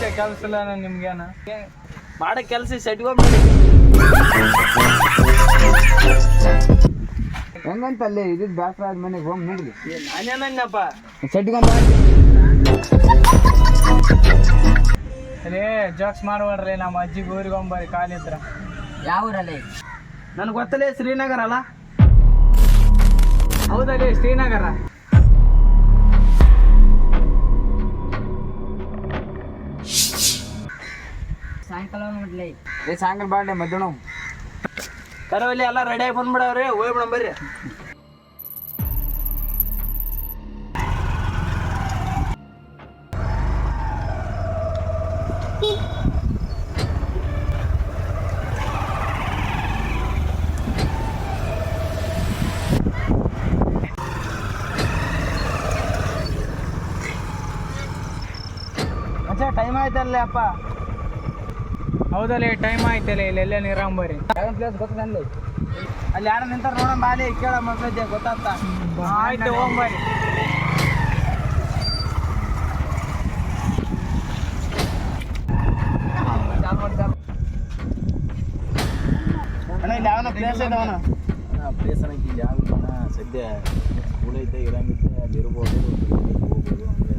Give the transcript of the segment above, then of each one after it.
ಮಚ್ಚ ಕೆಲಸ ಇಲ್ಲ ನಿಮ್ಗೇನ ಮಾಡೋ ಕೆಲಸ ಸೆಟ್ಕೊಂಡ್ಬಿಡಿ ಹೆಂಗಂತ ಅಲ್ಲಿ ಇದ್ ಬ್ಯಾಸರ ಆದ ಮನೆಗೆ ಹೋಗಿ ನಡ್ರಿ ನಾನೇನಪ್ಪ ಸೆಟ್ಕೊಂಡ್ ರೇ ಜೋಕ್ಸ್ ಮಾಡ್ಬೇಡ್ರಿ ನಮ್ಮ ಅಜ್ಜಿಗೆ ಊರಿಗೆ ಹೋಗ್ಬರಿ ಕಾಲಿದ್ರ ಯಾವ ಊರಲ್ಲಿ ನನಗೆ ಗೊತ್ತಲೇ ಶ್ರೀನಗರ ಅಲ್ಲ ಹೌದಲ್ಲಿ ಶ್ರೀನಗರ ಸಾಯಂಕಾಲ ನೋಡ್ಲಿ ಸಾಯಂಕಾಲ ಬಾಡ್ಲೆ ಮಧ್ಯಾಹ್ನ ಕರವಲ್ಲಿ ಎಲ್ಲ ರೆಡಿಯಾಗಿ ಬಂದ್ಬಿಡವ್ರಿ ಹೋಗ್ಬಿಡಮ್ ಬರ್ರಿ ಮಚ್ಚ ಟೈಮ್ ಆಯ್ತಲ್ಲ ಅಪ್ಪ ಹೌದಲ್ಲಿ ಟೈಮ್ ಆಯ್ತಲ್ಲ ಇಲ್ಲೆಲ್ಲ ನೀರಂಬರಿ ಪ್ಲೇಸ್ ಗೊತ್ತದ ಅಲ್ಲಿ ಯಾರು ನಿಂತಾರ ನೋಡಮ್ ಬಾಲಿ ಕೇಳ ಮಕ್ಕಳಿದ್ದೆ ಗೊತ್ತಾಗ್ತಾ ಆಯ್ತು ಹೋಗ್ಬರಿ ಅಣ್ಣ ಇಲ್ಲಿ ಯಾವನ ಪ್ಲೇಸ್ ಇದಾವನ ಪ್ಲೇಸ್ ಅನ್ನಕ್ಕೆ ಇಲ್ಲಿ ಯಾವ ಸದ್ಯ ಸ್ಕೂಲ್ ಐತೆ ಇರಂಗಿತ್ತು ಅಲ್ಲಿ ಇರ್ಬೋದು ಹೋಗ್ಬೋದು ಅಂದರೆ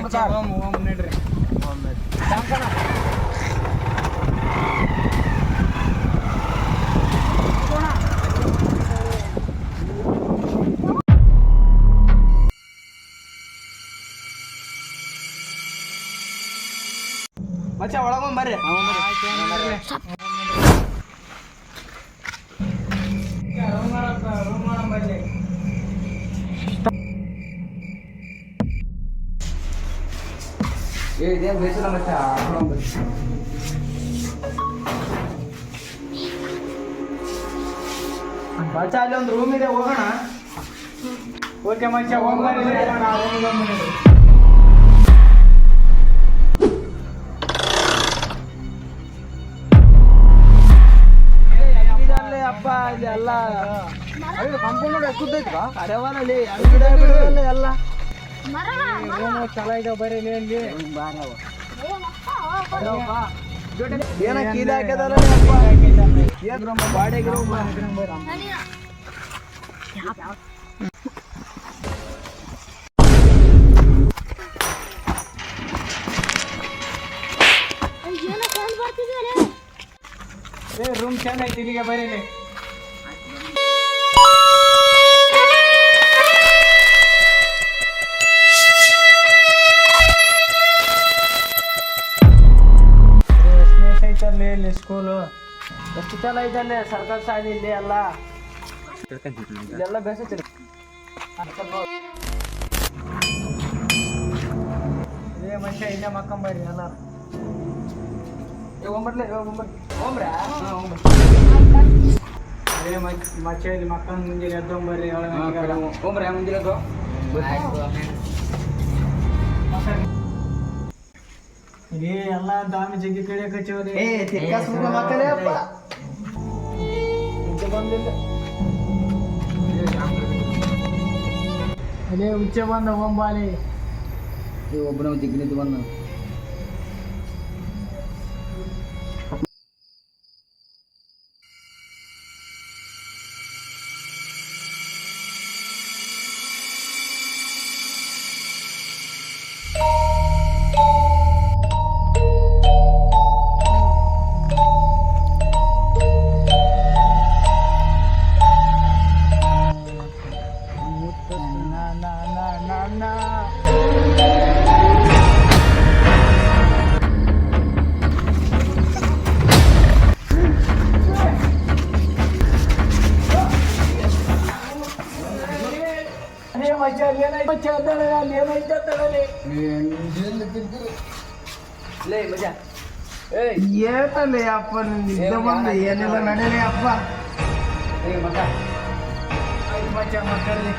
ಹುಷಾರಾಗಿ ಹೋಮ್ ನಡ್ರಿ ಮಚ್ಚ ಒಳಗೊಂಡ್ ಬರ್ರಿ ಇದೇನು ಬೇಸಿಲ್ಲ ಮತ್ತೆ ಮಚ್ಚ ಅಲ್ಲಿ ಒಂದು ರೂಮ್ ಇದೆ ಹೋಗೋಣ ಓಕೆ ಮಚ್ಚ ಹೋಗ್ಬರಿ ಅಪ್ಪ ಇಲ್ಲಿ ಎಲ್ಲ ಕಂಪೌಂಡ್ ಎಷ್ಟು ಐತ್ವಾ ಅರೆವಾನಲ್ಲಿ ಎಲ್ಲ ಚಲೋ ಇದಾವ ಬರೀ ಇಲ್ಲಿ ಏನ ಕೀಲಿ ಹಾಕ್ಯದಲ್ಲ ಅಪ್ಪ ಬಾಡಿಗೆ ರೂಮ್ ಚಂದ ಐತಿ ಇಲ್ಲಿಗೆ ಬರೀಲಿ ಐತಲ್ಲಿ ಇಲ್ಲಿ ಸ್ಕೂಲು ಎಷ್ಟು ಚಲೋ ಐತಲ್ಲಿ ಸರ್ಕಾರಿ ಶಾಲೆ ಇಲ್ಲಿ ಎಲ್ಲ ಇಲ್ಲೆಲ್ಲ ಬೇಸತ್ತಿರಿ ಇದೇ ಮನುಷ್ಯ ಇಲ್ಲೇ ಮಕ್ಕಂಬರಿ ಎಲ್ಲ ಹೋಗ್ಬರ್ಲಿ ಹೋಗ್ಬ್ರಾ ಅದೇ ಮಚ್ಚ ಇಲ್ಲಿ ಮಕ್ಕಂದು ಮುಂಜಾನೆ ಎದ್ದೊಂಬರ್ರಿ ಹೋಗ್ರಿ ಮುಂದಿನ ಇಲ್ಲಿ ಎಲ್ಲ ದಾಮಿ ಜಗ್ಗಿ ಕಡೆ ಕಚ್ಚೋರಿ ಮಕ್ಕಳೇ ಅಪ್ಪ ಅದೇ ಉಚ್ಚ ಬಂದ ಒಂಬಾಲಿ ಒಬ್ಬನ ಜಿಗ್ನಿದ್ದು ಬಂದ ಏಟಲ್ಲಿ ಅಪ್ಪ ನಿದ್ದೆ ಬಂದ ಏನೆಲ್ಲ ನಡೆಯಲಿ ಅಪ್ಪ ಮಚ್ಚ ಮಕ್ಕಳಲ್ಲಿ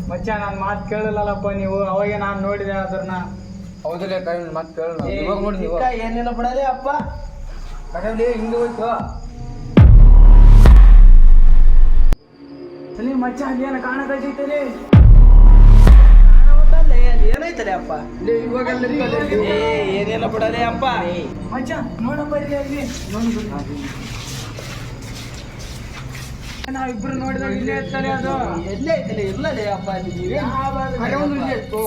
ಮಚ್ಚ ನಾನು ಮಾತು ಕೇಳಲ್ಲಪ್ಪ ನೀವು ಅವಾಗೆ ನಾನು ನೋಡಿದೆ ಅದನ್ನ ಹೌದಿಲ್ಲ ಕೈ ಮತ್ತೆ ಕೇಳೋಣ ಇವಾಗ ನೋಡಿ ನೀವು ಏನೇನು ಬಿಡಲೇ ಅಪ್ಪ ಕರೆಯಲ್ಲಿ ಹಿಂಗೆ ಹೋಯ್ತು ತಲೆ ಮಚ್ಚ ಅಲ್ಲಿ ಏನೋ ಕಾಣಕತ್ತೈತಲೆ ಏನೈತಲೆ ಅಪ್ಪ ಇವಾಗ ಏನೇನ ಬಿಡಲೇ ಅಪ್ಪ ಮಚ್ಚ ನೋಡಪ್ಪ ಇಲ್ಲಿ ಅಲ್ಲಿ ನಾವಿಬ್ರು ನೋಡಿದಾಗ ಇಲ್ಲೇ ಇರ್ತಾರೆ ಅದು ಎಲ್ಲೇ ಐತಲೆ ಇಲ್ಲಲೇ ಅಪ್ಪ ಅಲ್ಲಿ ಕರೆ ಒಂದು ಇಲ್ಲೇ ಇತ್ತು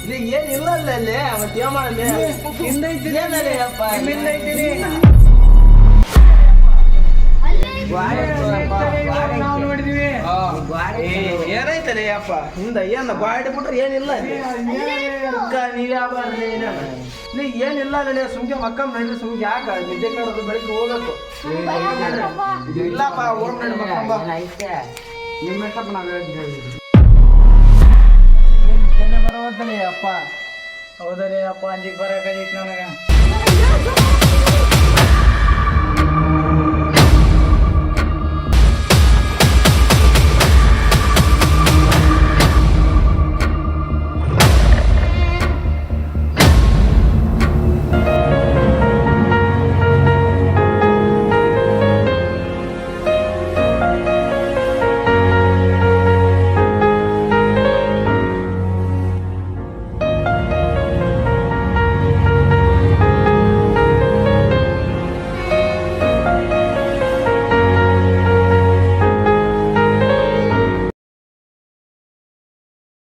ಇಲ್ಲಿ ಏನಿಲ್ಲ ಅಲ್ಲಿ ಮತ್ತೆ ಏನ್ ಮಾಡಲಿ ಹಿಂದೈತಿ ಏನಲೇ ಅಪ್ಪ ಹಿಂದೈತಿನಿ ನಾವು ನೋಡಿದೀವಿ ಏನೈತಲೆ ಅಪ್ಪ ಹಿಂದ ಏನ ಗಾಡಿ ಬಿಟ್ರೆ ಏನಿಲ್ಲ ನೀ ಏನಿಲ್ಲ ಅಲ್ಲೇ ಸುಮ್ಕೆ ಮಕ್ಕ ನಡ್ರಿ ಸುಮ್ಕೆ ಯಾಕ ನಿದ್ದೆ ಕಾಡೋದು ಬೆಳಿಗ್ಗೆ ಹೋಗ್ಬೇಕು ಇಲ್ಲಪ್ಪ ಓಡ್ ನಡಿ ಮಕ್ಕಂಬ ನಿಮ್ಮ ಎಷ್ಟಪ್ಪ ನಾವು ಹೇಳಿದ್ವಿ ಬರೋದಲ್ಲೇ ಅಪ್ಪ ಹೌದಲ್ಲೇ ಅಪ್ಪ ಅಂಜಿಗೆ ಬರಕೈತಿ ನನಗೆ